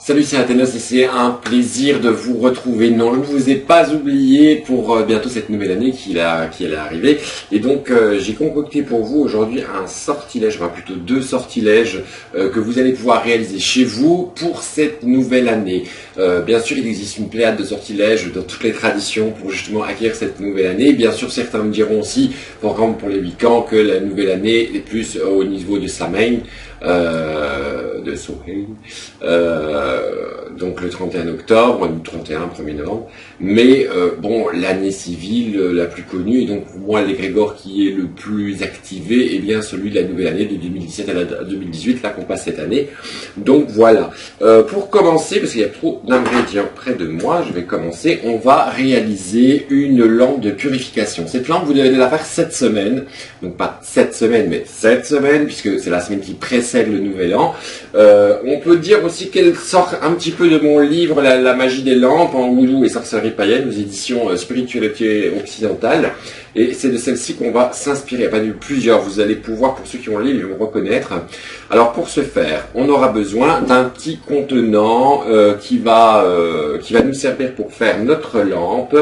Salut, c'est Athénos et c'est un plaisir de vous retrouver. Non, je ne vous ai pas oublié pour bientôt cette nouvelle année qui allait arriver. Et donc, j'ai concocté pour vous aujourd'hui un sortilège, enfin plutôt deux sortilèges que vous allez pouvoir réaliser chez vous pour cette nouvelle année. Bien sûr, il existe une pléiade de sortilèges dans toutes les traditions pour justement acquérir cette nouvelle année. Bien sûr, certains me diront aussi, par exemple pour les Wiccans, que la nouvelle année est plus au niveau de Samhain. De Samhain, donc le 31 octobre, le 31, 1er novembre, mais bon, l'année civile la plus connue, et donc pour moi l'égrégore qui est le plus activé, est bien celui de la nouvelle année de 2017 à 2018, là qu'on passe cette année. Donc voilà, pour commencer, parce qu'il y a trop d'ingrédients près de moi, je vais commencer, on va réaliser une lampe de purification. Cette lampe, vous devez la faire cette semaine, donc pas cette semaine, mais cette semaine, puisque c'est la semaine qui précède le nouvel an. On peut dire aussi qu'elle sort un petit peu de mon livre la magie des lampes en Oudou et sorcellerie païenne aux éditions Spiritualité occidentale, et c'est de celle-ci qu'on va s'inspirer. Il y a pas eu plusieurs, vous allez pouvoir, pour ceux qui ont le livre, ils vont reconnaître. Alors pour ce faire, on aura besoin d'un petit contenant qui va nous servir pour faire notre lampe.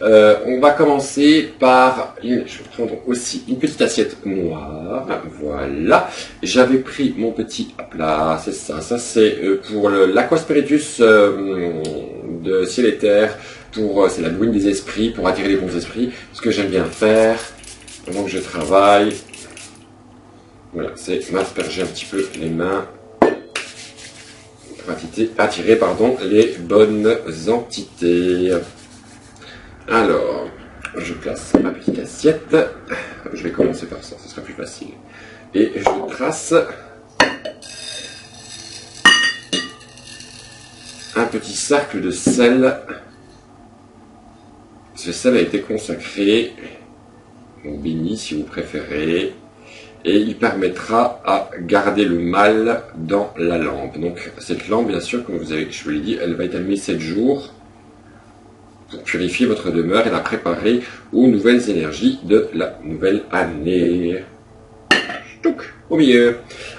On va commencer par, je vais prendre aussi une petite assiette noire, voilà. J'avais pris mon petit plat, c'est ça c'est pour l'aquaspiritus de ciel et terre, c'est la bruine des esprits, pour attirer les bons esprits. Ce que j'aime bien faire, pendant que je travaille, voilà, c'est m'asperger un petit peu les mains, pour attirer les bonnes entités. Alors, je place ma petite assiette. Je vais commencer par ça, ce sera plus facile. Et je trace un petit cercle de sel. Ce sel a été consacré, ou béni si vous préférez, et il permettra à garder le mal dans la lampe. Donc cette lampe, bien sûr, comme je vous l'ai dit, elle va être allumée 7 jours. Pour purifier votre demeure et la préparer aux nouvelles énergies de la nouvelle année. Ch'touk, au milieu.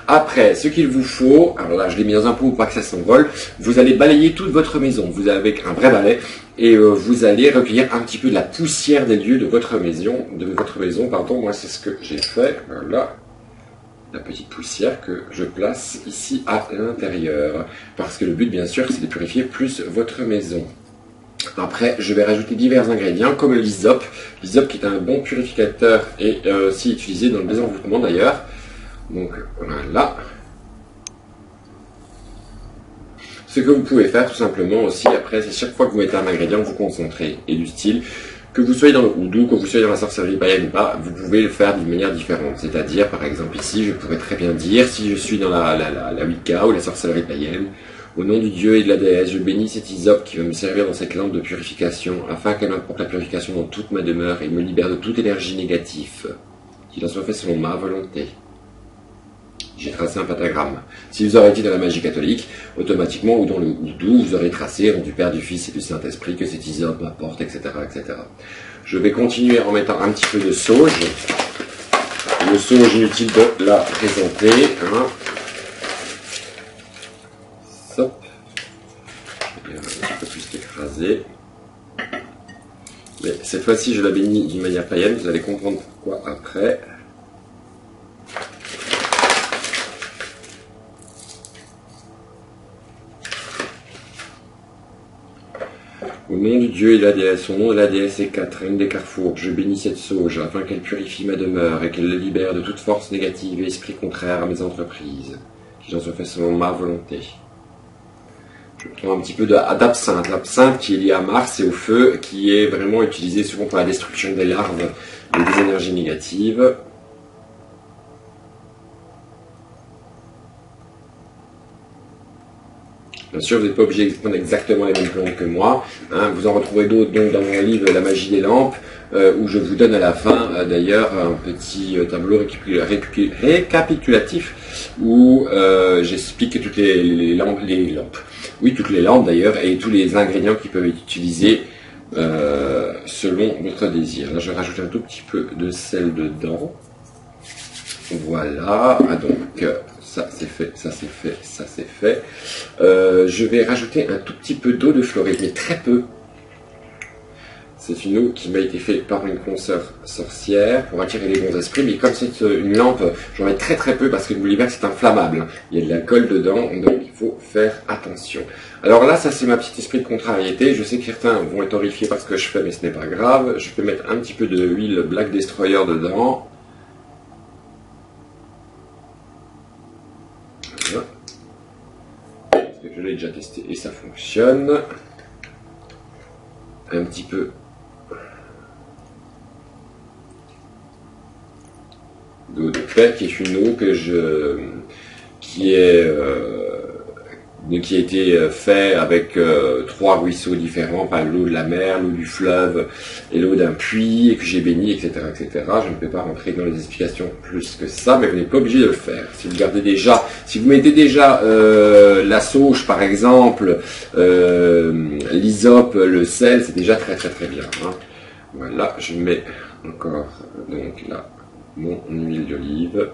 Après, ce qu'il vous faut, alors là je l'ai mis dans un pot pour pas que ça s'envole, vous allez balayer toute votre maison, vous avez avec un vrai balai, et vous allez recueillir un petit peu de la poussière des lieux de votre maison, moi c'est ce que j'ai fait, voilà. La petite poussière que je place ici à l'intérieur, parce que le but bien sûr c'est de purifier plus votre maison. Après, je vais rajouter divers ingrédients comme l'hysope. L'hysope qui est un bon purificateur et aussi utilisé dans le désenvoûtement d'ailleurs. Donc voilà. Ce que vous pouvez faire tout simplement aussi après, c'est chaque fois que vous mettez un ingrédient, vous concentrez. Et du style, que vous soyez dans le houdou, que vous soyez dans la sorcellerie païenne ou pas, vous pouvez le faire d'une manière différente. C'est-à-dire, par exemple ici, je pourrais très bien dire, si je suis dans la Wicca ou la sorcellerie païenne, au nom du dieu et de la déesse, je bénis cette hysope qui va me servir dans cette lampe de purification, afin qu'elle m'apporte la purification dans toute ma demeure et me libère de toute énergie négative, qu'il en soit fait selon ma volonté. J'ai tracé un pentagramme. Si vous aurez été dans la magie catholique, automatiquement, ou dans le houdou, vous aurez tracé, en du Père, du Fils et du Saint-Esprit, que cette hysope m'apporte, etc., etc. Je vais continuer en mettant un petit peu de sauge. Le sauge, inutile de la présenter, hein. Un peu plus écrasé. Mais cette fois-ci, je la bénis d'une manière païenne, vous allez comprendre pourquoi après. Au nom du Dieu et de la déesse, au nom de la déesse et Catherine des Carrefours, je bénis cette sauge afin qu'elle purifie ma demeure et qu'elle le libère de toute force négative et esprit contraire à mes entreprises, qu'il en soit fait selon ma volonté. Je prends un petit peu d'absinthe. L'absinthe qui est liée à Mars et au feu, qui est vraiment utilisé souvent pour la destruction des larves et des énergies négatives. Bien sûr, vous n'êtes pas obligé de prendre exactement les mêmes plantes que moi. Hein. Vous en retrouverez d'autres donc dans mon livre La magie des lampes, où je vous donne à la fin d'ailleurs un petit tableau récapitulatif où j'explique toutes les lampes, toutes les lampes d'ailleurs, et tous les ingrédients qui peuvent être utilisés selon votre désir. Là, je rajoute un tout petit peu de sel dedans. Voilà, donc ça c'est fait, ça c'est fait, ça c'est fait. Je vais rajouter un tout petit peu d'eau de Floride, mais très peu. C'est une eau qui m'a été faite par une consoeur sorcière pour attirer les bons esprits, mais comme c'est une lampe, j'en mets très très peu parce que n'oubliez pas que c'est inflammable. Il y a de l'alcool dedans, donc il faut faire attention. Alors là, ça c'est ma petite esprit de contrariété. Je sais que certains vont être horrifiés par ce que je fais, mais ce n'est pas grave. Je peux mettre un petit peu de huile Black Destroyer dedans. Voilà. Je l'ai déjà testé et ça fonctionne. Un petit peu d'eau de paix, qui est une eau que qui a été fait avec 3 ruisseaux différents, par l'eau de la mer, l'eau du fleuve et l'eau d'un puits, et que j'ai béni, etc., etc. Je ne peux pas rentrer dans les explications plus que ça, mais vous n'êtes pas obligé de le faire. Si vous gardez déjà, si vous mettez déjà la sauge, par exemple, l'hysope, le sel, c'est déjà très très très bien. Hein. Voilà, je mets encore donc là mon huile d'olive.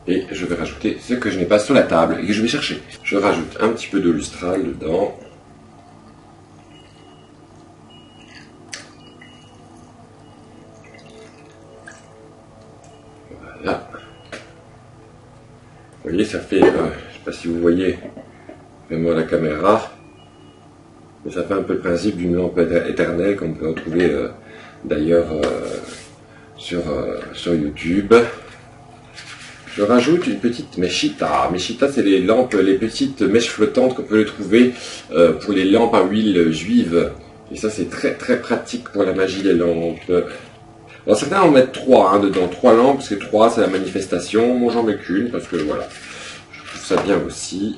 Et je vais rajouter ce que je n'ai pas sur la table et que je vais chercher. Je rajoute un petit peu de lustral dedans. Voilà. Vous voyez, ça fait, je ne sais pas si vous voyez vraiment la caméra, mais ça fait un peu le principe d'une lampe éternelle qu'on peut retrouver d'ailleurs sur YouTube. Je rajoute une petite meshita. Meshita, c'est les lampes, les petites mèches flottantes qu'on peut trouver pour les lampes à huile juive. Et ça, c'est très très pratique pour la magie des lampes. Alors certains en mettent 3 dedans, 3 lampes, parce que 3 c'est la manifestation. Moi j'en mets qu'une, parce que voilà, je trouve ça bien aussi.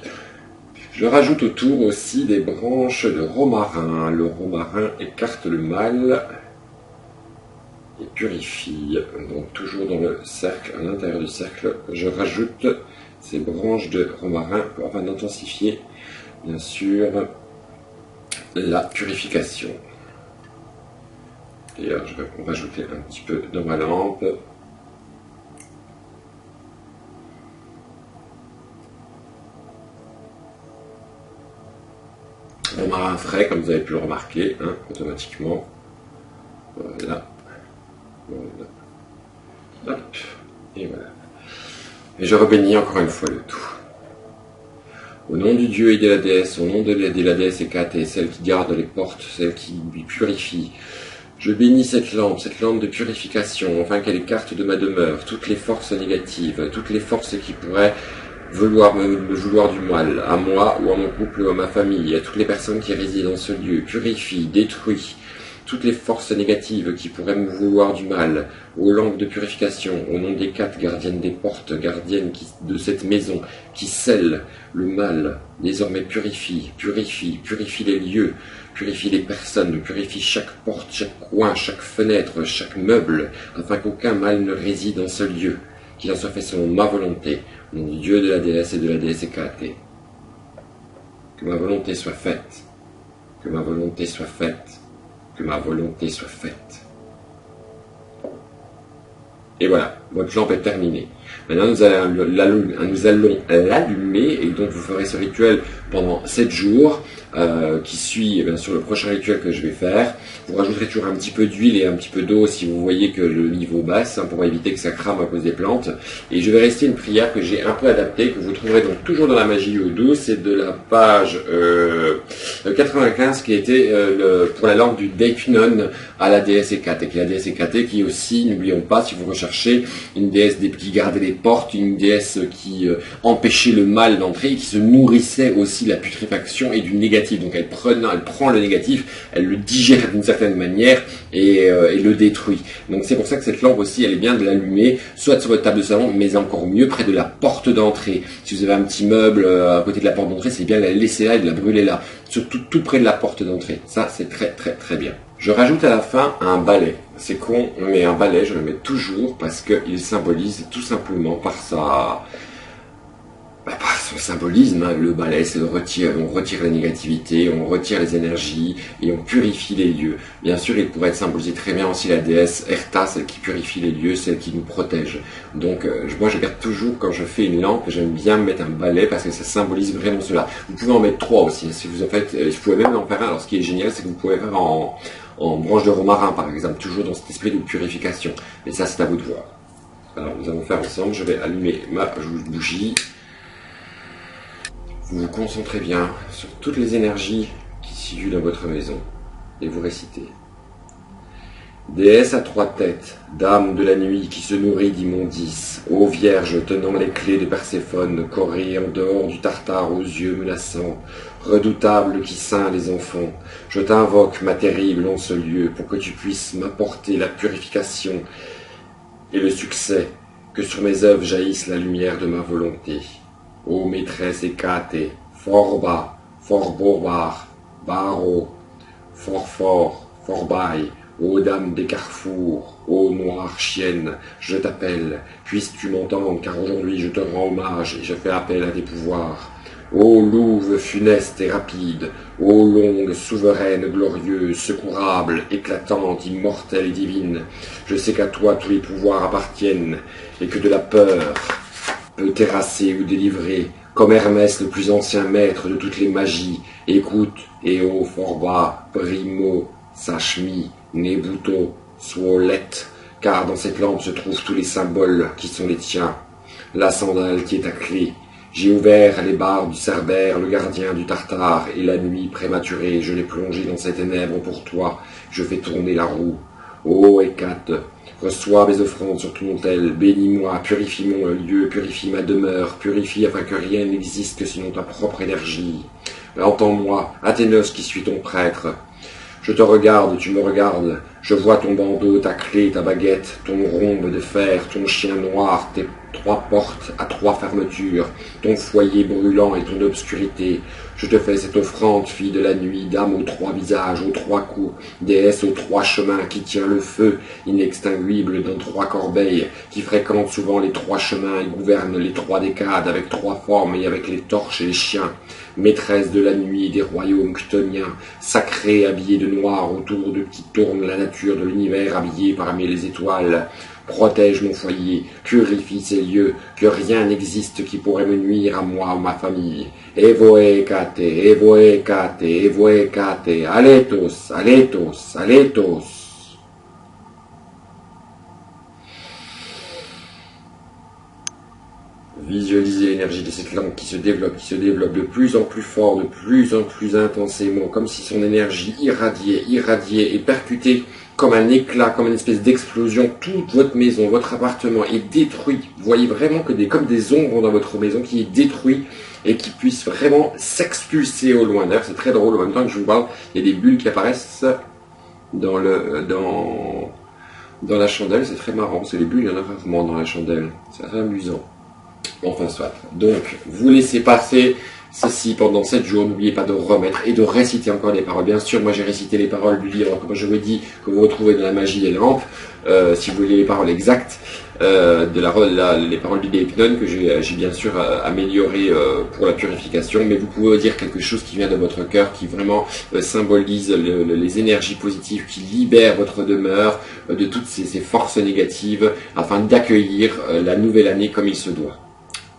Je rajoute autour aussi des branches de romarin. Le romarin écarte le mal et purifie. Donc toujours dans le cercle, à l'intérieur du cercle, je rajoute ces branches de romarin afin d'intensifier, bien sûr, la purification. Et alors, je vais rajouter un petit peu dans ma lampe. Romarin frais, comme vous avez pu le remarquer, hein, automatiquement. Voilà. Voilà. Hop. Et voilà. Et je rebénis encore une fois le tout. Au nom du Dieu et de la déesse, au nom de la déesse Hécate, celle qui garde les portes, celle qui lui purifie, je bénis cette lampe de purification, afin qu'elle écarte de ma demeure toutes les forces négatives, toutes les forces qui pourraient vouloir me vouloir du mal, à moi ou à mon couple ou à ma famille, à toutes les personnes qui résident dans ce lieu, purifie, détruit toutes les forces négatives qui pourraient me vouloir du mal, aux lampes de purification, au nom des 4 gardiennes des portes, gardiennes de cette maison, qui scellent le mal, désormais purifie les lieux, purifie les personnes, purifie chaque porte, chaque coin, chaque fenêtre, chaque meuble, afin qu'aucun mal ne réside dans ce lieu, qu'il en soit fait selon ma volonté, au nom du Dieu de la déesse et de la déesse Hécate. Que ma volonté soit faite, que ma volonté soit faite, que ma volonté soit faite. Et voilà, votre lampe est terminée. Maintenant, nous allons l'allumer, et donc vous ferez ce rituel pendant 7 jours, qui suit bien sûr le prochain rituel que je vais faire. Vous rajouterez toujours un petit peu d'huile et un petit peu d'eau si vous voyez que le niveau baisse, pour éviter que ça crame à cause des plantes. Et je vais rester une prière que j'ai un peu adaptée, que vous trouverez donc toujours dans la magie au doux. C'est de la page 95 qui était pour la lampe du Deipnon à la déesse Hécate, et qui est la déesse Hécate qui aussi, n'oublions pas, si vous recherchez, une déesse qui gardait les portes, une déesse qui empêchait le mal d'entrer, qui se nourrissait aussi de la putréfaction et du négatif. Donc elle prend le négatif, elle le digère d'une certaine manière et le détruit. Donc c'est pour ça que cette lampe aussi, elle est bien de l'allumer, soit sur votre table de salon, mais encore mieux près de la porte d'entrée. Si vous avez un petit meuble à côté de la porte d'entrée, c'est bien de la laisser là et de la brûler là, surtout tout près de la porte d'entrée. Ça, c'est très très très bien. Je rajoute à la fin un balai. C'est con, mais un balai, je le mets toujours parce qu'il symbolise tout simplement par par son symbolisme, hein, le balai, c'est on retire la négativité, on retire les énergies et on purifie les lieux. Bien sûr, il pourrait être symbolisé très bien aussi la déesse Erta, celle qui purifie les lieux, celle qui nous protège. Donc moi je garde toujours, quand je fais une lampe, j'aime bien mettre un balai parce que ça symbolise vraiment cela. Vous pouvez en mettre 3 aussi, si vous en faites, vous pouvez même en faire un. Alors ce qui est génial, c'est que vous pouvez faire en branche de romarin par exemple, toujours dans cet esprit de purification. Mais ça c'est à vous de voir. Alors nous allons faire ensemble, je vais allumer ma bougie. Vous vous concentrez bien sur toutes les énergies qui situent dans votre maison et vous récitez. Déesse à 3 têtes, dame de la nuit qui se nourrit d'immondices, ô Vierge tenant les clés de Perséphone, corée en dehors du Tartare aux yeux menaçants, redoutable qui ceint les enfants, je t'invoque, ma terrible, en ce lieu, pour que tu puisses m'apporter la purification et le succès, que sur mes œuvres jaillisse la lumière de ma volonté. Ô maîtresse Hécate, fort bas, fort bourbar, barreau, fort fort, fort bail, ô dame des carrefours, ô noire chienne, je t'appelle, puisses-tu m'entendre, car aujourd'hui je te rends hommage et je fais appel à tes pouvoirs. Ô louve funeste et rapide, ô longue, souveraine, glorieuse, secourable, éclatante, immortelle et divine, je sais qu'à toi tous les pouvoirs appartiennent et que de la peur peut terrasser ou délivrer, comme Hermès, le plus ancien maître de toutes les magies. Écoute, Éo, Forba, Brimo, Sachmi, Nebuto, Swolet, car dans cette lampe se trouvent tous les symboles qui sont les tiens. La sandale qui est ta clé. J'ai ouvert les barres du Cerbère, le gardien du Tartare, et la nuit prématurée, je l'ai plongé dans ces ténèbres pour toi. Je fais tourner la roue. Ô Hécate, reçois mes offrandes sur ton autel, bénis-moi, purifie mon lieu, purifie ma demeure, purifie afin que rien n'existe que sinon ta propre énergie. Entends-moi, Athénos qui suis ton prêtre. Je te regarde, tu me regardes, je vois ton bandeau, ta clé, ta baguette, ton rhombe de fer, ton chien noir, tes 3 portes à 3 fermetures, ton foyer brûlant et ton obscurité. Je te fais cette offrande, fille de la nuit, dame aux 3 visages, aux 3 coups, déesse aux 3 chemins, qui tient le feu, inextinguible dans 3 corbeilles, qui fréquente souvent les 3 chemins et gouverne les 3 décades avec 3 formes et avec les torches et les chiens. Maîtresse de la nuit et des royaumes chtoniens, sacrée habillée de noir autour de qui tourne la nature de l'univers habillée parmi les étoiles. Protège mon foyer, purifie ces lieux, que rien n'existe qui pourrait me nuire à moi ou ma famille. Evo Hécate, Evo Hécate, Evo Hécate, Aletos, Aletos, Aletos. Visualisez l'énergie de cette lampe qui se développe de plus en plus fort, de plus en plus intensément, comme si son énergie irradiait et percutait comme un éclat, comme une espèce d'explosion. Toute votre maison, votre appartement est détruit. Vous voyez vraiment que comme des ombres dans votre maison qui est détruite et qui puisse vraiment s'expulser au loin. D'ailleurs, c'est très drôle. En même temps que je vous parle, il y a des bulles qui apparaissent dans la chandelle. C'est très marrant. C'est les bulles, il y en a rarement dans la chandelle. C'est très amusant. Enfin soit. Donc, vous laissez passer ceci pendant 7 jours. N'oubliez pas de remettre et de réciter encore les paroles. Bien sûr, moi j'ai récité les paroles du livre, comme je vous dis, que vous retrouvez dans la magie des lampes. Si vous voulez les paroles exactes, les paroles du Déipnon que j'ai bien sûr améliorées pour la purification. Mais vous pouvez dire quelque chose qui vient de votre cœur, qui vraiment symbolise les énergies positives, qui libèrent votre demeure de toutes ces forces négatives, afin d'accueillir la nouvelle année comme il se doit.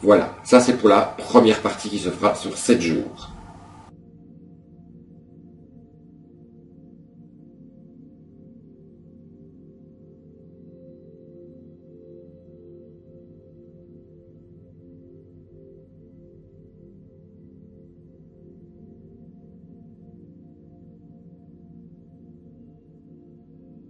Voilà, ça c'est pour la première partie qui se fera sur 7 jours.